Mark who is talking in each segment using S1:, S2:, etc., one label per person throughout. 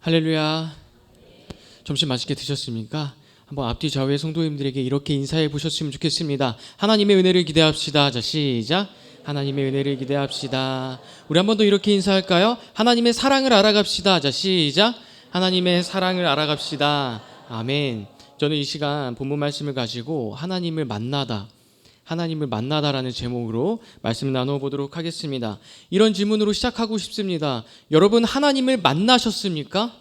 S1: 할렐루야. 점심 맛있게 드셨습니까? 한번 앞뒤 좌우의 성도님들에게 이렇게 인사해 보셨으면 좋겠습니다. 하나님의 은혜를 기대합시다. 자, 시작. 하나님의 은혜를 기대합시다. 우리 한 번 더 이렇게 인사할까요? 하나님의 사랑을 알아갑시다. 자, 시작. 하나님의 사랑을 알아갑시다. 아멘. 저는 이 시간 본문 말씀을 가지고 하나님을 만나다라는 제목으로 말씀을 나누어 보도록 하겠습니다. 이런 질문으로 시작하고 싶습니다. 여러분, 하나님을 만나셨습니까?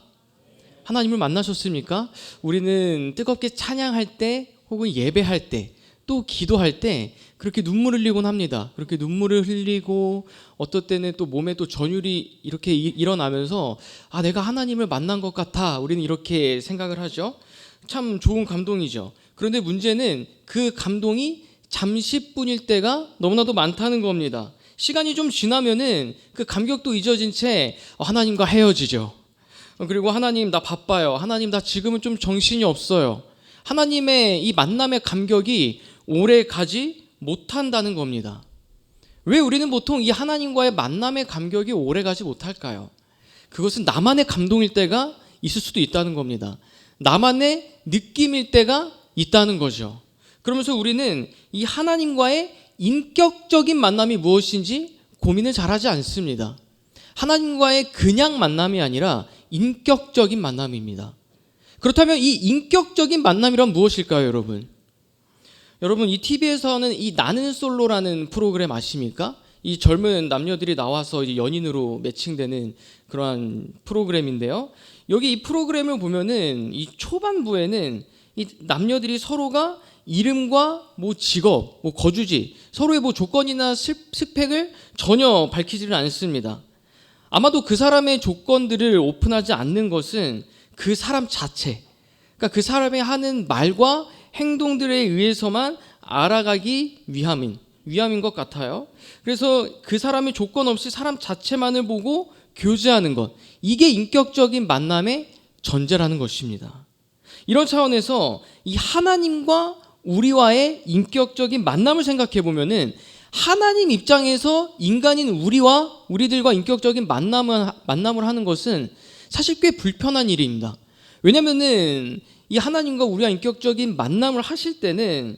S1: 하나님을 만나셨습니까? 우리는 뜨겁게 찬양할 때 혹은 예배할 때 또 기도할 때 그렇게 눈물을 흘리곤 합니다. 그렇게 눈물을 흘리고 어떨 때는 또 몸에 또 전율이 이렇게 일어나면서 내가 하나님을 만난 것 같아. 우리는 이렇게 생각을 하죠. 참 좋은 감동이죠. 그런데 문제는 그 감동이 잠시뿐일 때가 너무나도 많다는 겁니다. 시간이 좀 지나면은 그 감격도 잊어진 채 하나님과 헤어지죠. 그리고 하나님 나 바빠요. 하나님 나 지금은 좀 정신이 없어요. 하나님의 이 만남의 감격이 오래 가지 못한다는 겁니다. 왜 우리는 보통 이 하나님과의 만남의 감격이 오래 가지 못할까요? 그것은 나만의 감동일 때가 있을 수도 있다는 겁니다. 나만의 느낌일 때가 있다는 거죠. 그러면서 우리는 이 하나님과의 인격적인 만남이 무엇인지 고민을 잘하지 않습니다. 하나님과의 그냥 만남이 아니라 인격적인 만남입니다. 그렇다면 이 인격적인 만남이란 무엇일까요, 여러분? 여러분, 이 TV에서는 이 나는 솔로라는 프로그램 아십니까? 이 젊은 남녀들이 나와서 이제 연인으로 매칭되는 그러한 프로그램인데요. 여기 이 프로그램을 보면은 이 초반부에는 이 남녀들이 서로가 이름과 직업, 거주지, 서로의 조건이나 스펙을 전혀 밝히지를 않습니다. 아마도 그 사람의 조건들을 오픈하지 않는 것은 그 사람 자체, 그러니까 그 사람이 하는 말과 행동들에 의해서만 알아가기 위함인 것 같아요. 그래서 그 사람의 조건 없이 사람 자체만을 보고 교제하는 것, 이게 인격적인 만남의 전제라는 것입니다. 이런 차원에서 이 하나님과 우리와의 인격적인 만남을 생각해 보면은 하나님 입장에서 인간인 우리들과 인격적인 만남을 하는 것은 사실 꽤 불편한 일입니다. 왜냐면은 이 하나님과 우리와 인격적인 만남을 하실 때는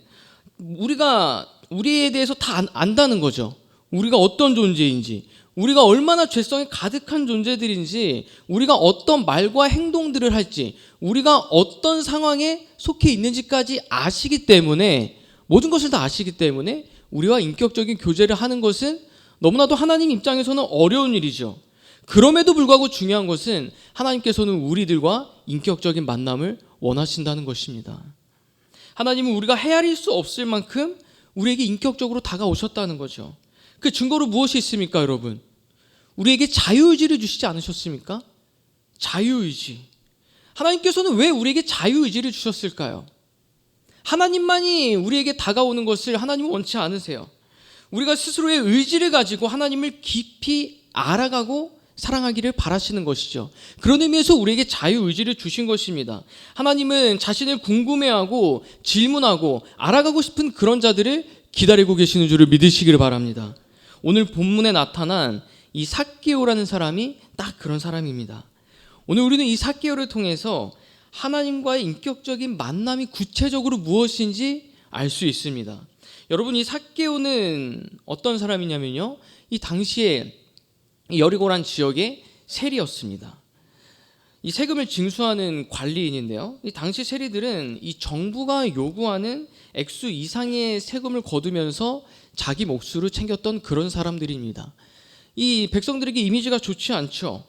S1: 우리가 우리에 대해서 다 안다는 거죠. 우리가 어떤 존재인지, 우리가 얼마나 죄성이 가득한 존재들인지, 우리가 어떤 말과 행동들을 할지, 우리가 어떤 상황에 속해 있는지까지 아시기 때문에, 모든 것을 다 아시기 때문에 우리와 인격적인 교제를 하는 것은 너무나도 하나님 입장에서는 어려운 일이죠. 그럼에도 불구하고 중요한 것은 하나님께서는 우리들과 인격적인 만남을 원하신다는 것입니다. 하나님은 우리가 헤아릴 수 없을 만큼 우리에게 인격적으로 다가오셨다는 거죠. 그 증거로 무엇이 있습니까, 여러분? 우리에게 자유의지를 주시지 않으셨습니까? 자유의지. 하나님께서는 왜 우리에게 자유의지를 주셨을까요? 하나님만이 우리에게 다가오는 것을 하나님은 원치 않으세요. 우리가 스스로의 의지를 가지고 하나님을 깊이 알아가고 사랑하기를 바라시는 것이죠. 그런 의미에서 우리에게 자유의지를 주신 것입니다. 하나님은 자신을 궁금해하고 질문하고 알아가고 싶은 그런 자들을 기다리고 계시는 줄을 믿으시기를 바랍니다. 오늘 본문에 나타난 이 삭개오라는 사람이 딱 그런 사람입니다. 오늘 우리는 이 삭개오를 통해서 하나님과의 인격적인 만남이 구체적으로 무엇인지 알 수 있습니다. 여러분, 이 삭개오는 어떤 사람이냐면요, 이 당시에 여리고란 지역의 세리였습니다. 이 세금을 징수하는 관리인인데요, 이 당시 세리들은 이 정부가 요구하는 액수 이상의 세금을 거두면서 자기 몫으로 챙겼던 그런 사람들입니다. 이 백성들에게 이미지가 좋지 않죠.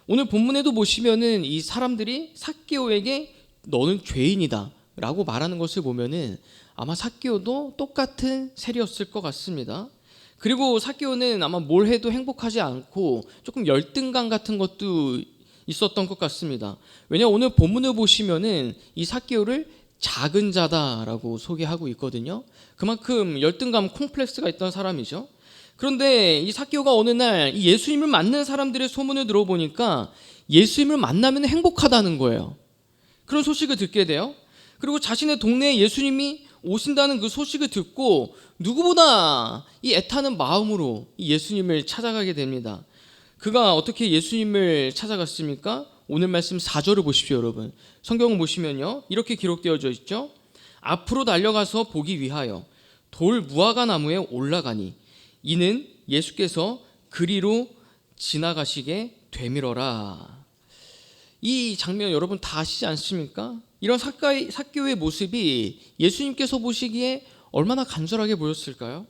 S1: 오늘 본문에도 보시면은 이 사람들이 삭개오에게 너는 죄인이다 라고 말하는 것을 보면은 아마 삭개오도 똑같은 세리였을 것 같습니다. 그리고 삭개오는 아마 뭘 해도 행복하지 않고 조금 열등감 같은 것도 있었던 것 같습니다. 왜냐하면 오늘 본문을 보시면은 이 삭개오를 작은 자다라고 소개하고 있거든요. 그만큼 열등감 콤플렉스가 있던 사람이죠. 그런데 이 삭개오가 어느 날 이 예수님을 만난 사람들의 소문을 들어보니까 예수님을 만나면 행복하다는 거예요. 그런 소식을 듣게 돼요. 그리고 자신의 동네에 예수님이 오신다는 그 소식을 듣고 누구보다 이 애타는 마음으로 이 예수님을 찾아가게 됩니다. 그가 어떻게 예수님을 찾아갔습니까? 오늘 말씀 4절을 보십시오, 여러분. 성경을 보시면요, 이렇게 기록되어져 있죠. 앞으로 달려가서 보기 위하여 돌 무화과 나무에 올라가니 이는 예수께서 그리로 지나가시게 되밀어라. 이 장면 여러분 다 아시지 않습니까? 이런 삭개오의 모습이 예수님께서 보시기에 얼마나 간절하게 보였을까요?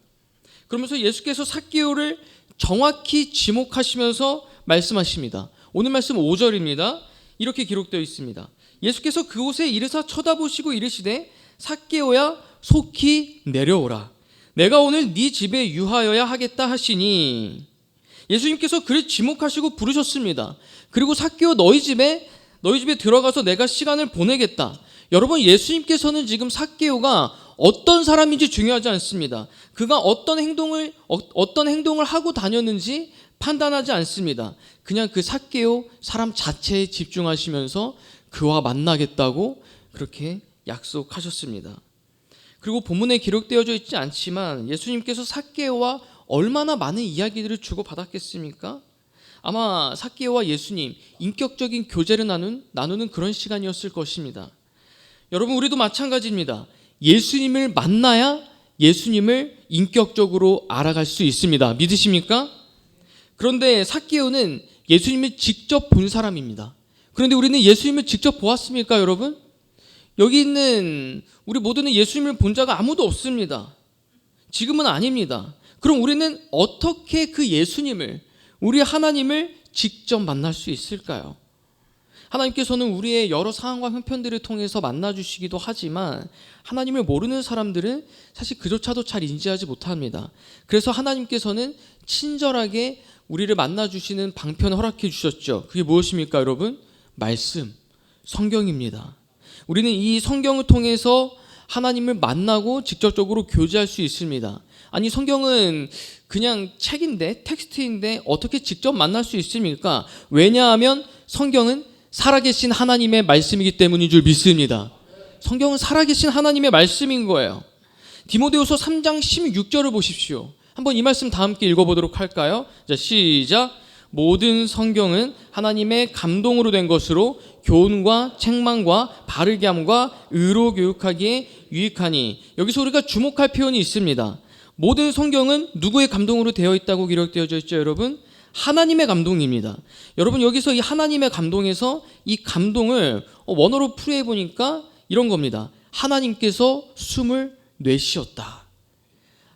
S1: 그러면서 예수께서 삭개오를 정확히 지목하시면서 말씀하십니다. 오늘 말씀 5절입니다. 이렇게 기록되어 있습니다. 예수께서 그곳에 이르사 쳐다보시고 이르시되 삭개오야 속히 내려오라. 내가 오늘 네 집에 유하여야 하겠다 하시니, 예수님께서 그를 지목하시고 부르셨습니다. 그리고 삭개오 너희 집에 들어가서 내가 시간을 보내겠다. 여러분, 예수님께서는 지금 삭개오가 어떤 사람인지 중요하지 않습니다. 그가 어떤 행동을 하고 다녔는지 판단하지 않습니다. 그냥 그 삭개오 사람 자체에 집중하시면서 그와 만나겠다고 그렇게 약속하셨습니다. 그리고 본문에 기록되어져 있지 않지만 예수님께서 삭개오와 얼마나 많은 이야기들을 주고받았겠습니까? 아마 삭개오와 예수님 인격적인 교제를 나누는 그런 시간이었을 것입니다. 여러분, 우리도 마찬가지입니다. 예수님을 만나야 예수님을 인격적으로 알아갈 수 있습니다. 믿으십니까? 그런데 삭개오는 예수님을 직접 본 사람입니다. 그런데 우리는 예수님을 직접 보았습니까, 여러분? 여기 있는 우리 모두는 예수님을 본 자가 아무도 없습니다. 지금은 아닙니다. 그럼 우리는 어떻게 그 예수님을, 우리 하나님을 직접 만날 수 있을까요? 하나님께서는 우리의 여러 상황과 형편들을 통해서 만나주시기도 하지만 하나님을 모르는 사람들은 사실 그조차도 잘 인지하지 못합니다. 그래서 하나님께서는 친절하게 우리를 만나주시는 방편을 허락해 주셨죠. 그게 무엇입니까, 여러분? 말씀, 성경입니다. 우리는 이 성경을 통해서 하나님을 만나고 직접적으로 교제할 수 있습니다. 아니, 성경은 그냥 책인데, 텍스트인데 어떻게 직접 만날 수 있습니까? 왜냐하면 성경은 살아계신 하나님의 말씀이기 때문인 줄 믿습니다. 성경은 살아계신 하나님의 말씀인 거예요. 디모데후서 3장 16절을 보십시오. 한번 이 말씀 다 함께 읽어보도록 할까요? 자, 시작. 모든 성경은 하나님의 감동으로 된 것으로 교훈과 책망과 바르게 함과 의로 교육하기에 유익하니. 여기서 우리가 주목할 표현이 있습니다. 모든 성경은 누구의 감동으로 되어 있다고 기록되어져 있죠, 여러분? 하나님의 감동입니다. 여러분, 여기서 이 하나님의 감동에서 이 감동을 원어로 풀이해 보니까 이런 겁니다. 하나님께서 숨을 내쉬었다.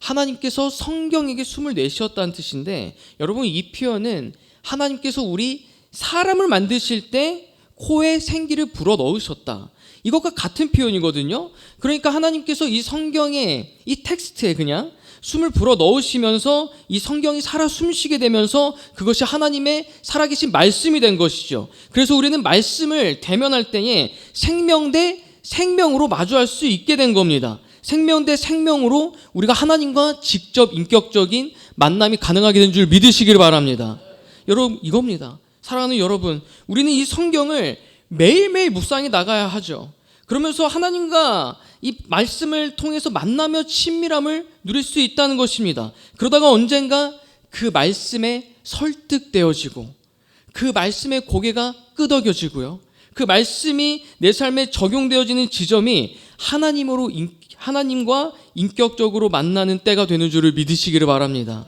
S1: 하나님께서 성경에게 숨을 내쉬었다는 뜻인데, 여러분, 이 표현은 하나님께서 우리 사람을 만드실 때 코에 생기를 불어 넣으셨다, 이것과 같은 표현이거든요. 그러니까 하나님께서 이 성경에, 이 텍스트에 그냥 숨을 불어 넣으시면서 이 성경이 살아 숨쉬게 되면서 그것이 하나님의 살아계신 말씀이 된 것이죠. 그래서 우리는 말씀을 대면할 때에 생명 대 생명으로 마주할 수 있게 된 겁니다. 생명 대 생명으로 우리가 하나님과 직접 인격적인 만남이 가능하게 된 줄 믿으시길 바랍니다. 여러분, 이겁니다. 사랑하는 여러분, 우리는 이 성경을 매일매일 묵상해 나가야 하죠. 그러면서 하나님과 이 말씀을 통해서 만나며 친밀함을 누릴 수 있다는 것입니다. 그러다가 언젠가 그 말씀에 설득되어지고 그 말씀의 고개가 끄덕여지고요, 그 말씀이 내 삶에 적용되어지는 지점이 하나님과 인격적으로 만나는 때가 되는 줄을 믿으시기를 바랍니다.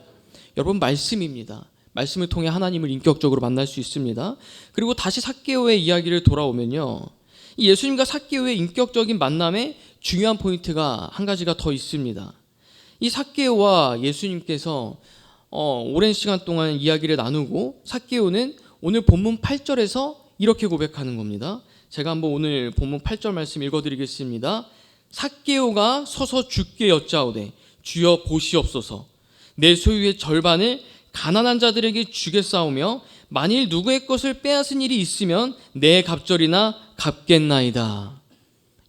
S1: 여러분, 말씀입니다. 말씀을 통해 하나님을 인격적으로 만날 수 있습니다. 그리고 다시 삭개오의 이야기를 돌아오면요, 이 예수님과 삭개오의 인격적인 만남에 중요한 포인트가 한 가지가 더 있습니다. 이 삭개오와 예수님께서 오랜 시간 동안 이야기를 나누고, 삭개오는 오늘 본문 8절에서 이렇게 고백하는 겁니다. 제가 한번 오늘 본문 8절 말씀 읽어드리겠습니다. 삭개오가 서서 주께 여짜오되 주여 보시옵소서. 내 소유의 절반을 가난한 자들에게 주겠사오며 만일 누구의 것을 빼앗은 일이 있으면 내 갑절이나 갚겠나이다.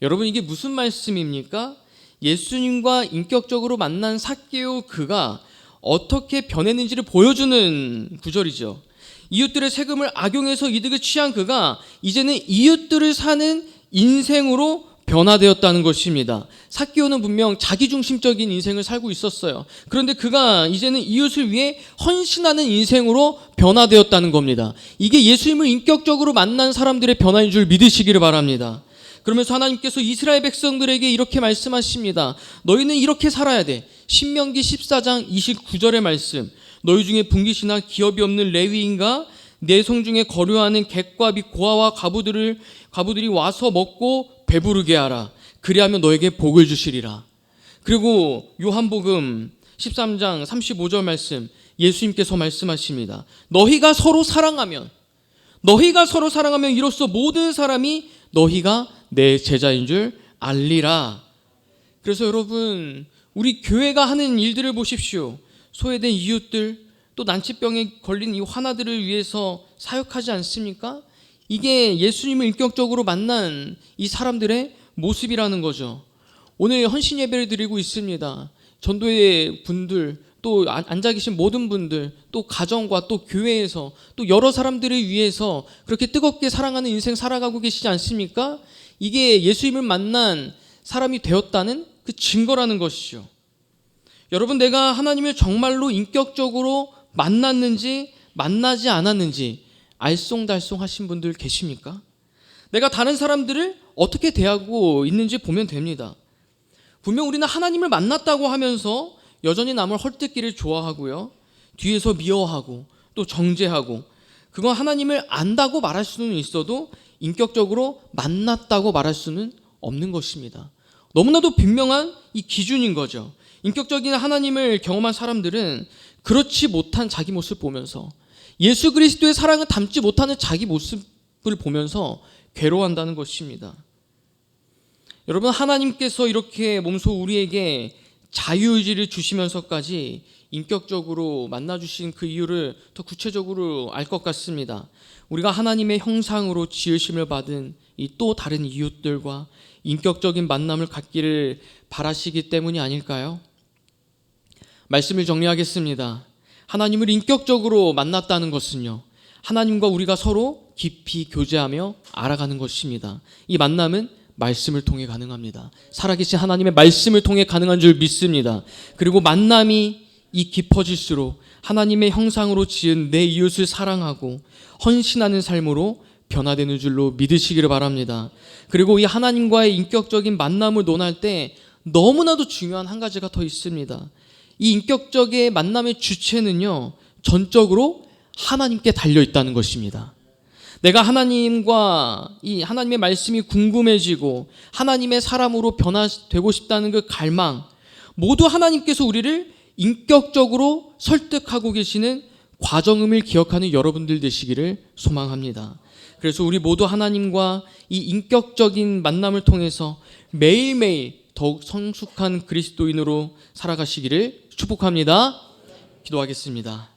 S1: 여러분, 이게 무슨 말씀입니까? 예수님과 인격적으로 만난 삭개오, 그가 어떻게 변했는지를 보여주는 구절이죠. 이웃들의 세금을 악용해서 이득을 취한 그가 이제는 이웃들을 사는 인생으로 변화되었다는 것입니다. 삭개오는 분명 자기중심적인 인생을 살고 있었어요. 그런데 그가 이제는 이웃을 위해 헌신하는 인생으로 변화되었다는 겁니다. 이게 예수님을 인격적으로 만난 사람들의 변화인 줄 믿으시기를 바랍니다. 그러면서 하나님께서 이스라엘 백성들에게 이렇게 말씀하십니다. 너희는 이렇게 살아야 돼. 신명기 14장 29절의 말씀. 너희 중에 분깃이나 기업이 없는 레위인과 내 성 중에 거류하는 객과 및 고아와 과부들이 와서 먹고 배부르게 하라. 그리하면 너에게 복을 주시리라. 그리고 요한복음 13장 35절 말씀, 예수님께서 말씀하십니다. 너희가 서로 사랑하면 이로써 모든 사람이 너희가 내 제자인 줄 알리라. 그래서 여러분, 우리 교회가 하는 일들을 보십시오. 소외된 이웃들, 또 난치병에 걸린 이 환아들을 위해서 사역하지 않습니까? 이게 예수님을 인격적으로 만난 이 사람들의 모습이라는 거죠. 오늘 헌신 예배를 드리고 있습니다. 전도의 분들, 또 앉아 계신 모든 분들, 또 가정과 또 교회에서 또 여러 사람들을 위해서 그렇게 뜨겁게 사랑하는 인생 살아가고 계시지 않습니까? 이게 예수님을 만난 사람이 되었다는 그 증거라는 것이죠. 여러분, 내가 하나님을 정말로 인격적으로 만났는지 만나지 않았는지 알쏭달쏭 하신 분들 계십니까? 내가 다른 사람들을 어떻게 대하고 있는지 보면 됩니다. 분명 우리는 하나님을 만났다고 하면서 여전히 남을 헐뜯기를 좋아하고요, 뒤에서 미워하고 또 정죄하고, 그건 하나님을 안다고 말할 수는 있어도 인격적으로 만났다고 말할 수는 없는 것입니다. 너무나도 분명한 이 기준인 거죠. 인격적인 하나님을 경험한 사람들은 그렇지 못한 자기 모습을 보면서, 예수 그리스도의 사랑을 담지 못하는 자기 모습을 보면서 괴로워한다는 것입니다. 여러분, 하나님께서 이렇게 몸소 우리에게 자유의지를 주시면서까지 인격적으로 만나주신 그 이유를 더 구체적으로 알 것 같습니다. 우리가 하나님의 형상으로 지으심을 받은 이 또 다른 이웃들과 인격적인 만남을 갖기를 바라시기 때문이 아닐까요? 말씀을 정리하겠습니다. 하나님을 인격적으로 만났다는 것은요, 하나님과 우리가 서로 깊이 교제하며 알아가는 것입니다. 이 만남은 말씀을 통해 가능합니다. 살아계신 하나님의 말씀을 통해 가능한 줄 믿습니다. 그리고 만남이 이 깊어질수록 하나님의 형상으로 지은 내 이웃을 사랑하고 헌신하는 삶으로 변화되는 줄로 믿으시기를 바랍니다. 그리고 이 하나님과의 인격적인 만남을 논할 때 너무나도 중요한 한 가지가 더 있습니다. 이 인격적인 만남의 주체는요, 전적으로 하나님께 달려 있다는 것입니다. 내가 하나님과 이 하나님의 말씀이 궁금해지고 하나님의 사람으로 변화되고 싶다는 그 갈망, 모두 하나님께서 우리를 인격적으로 설득하고 계시는 과정임을 기억하는 여러분들 되시기를 소망합니다. 그래서 우리 모두 하나님과 이 인격적인 만남을 통해서 매일매일 더욱 성숙한 그리스도인으로 살아가시기를 축복합니다. 기도하겠습니다.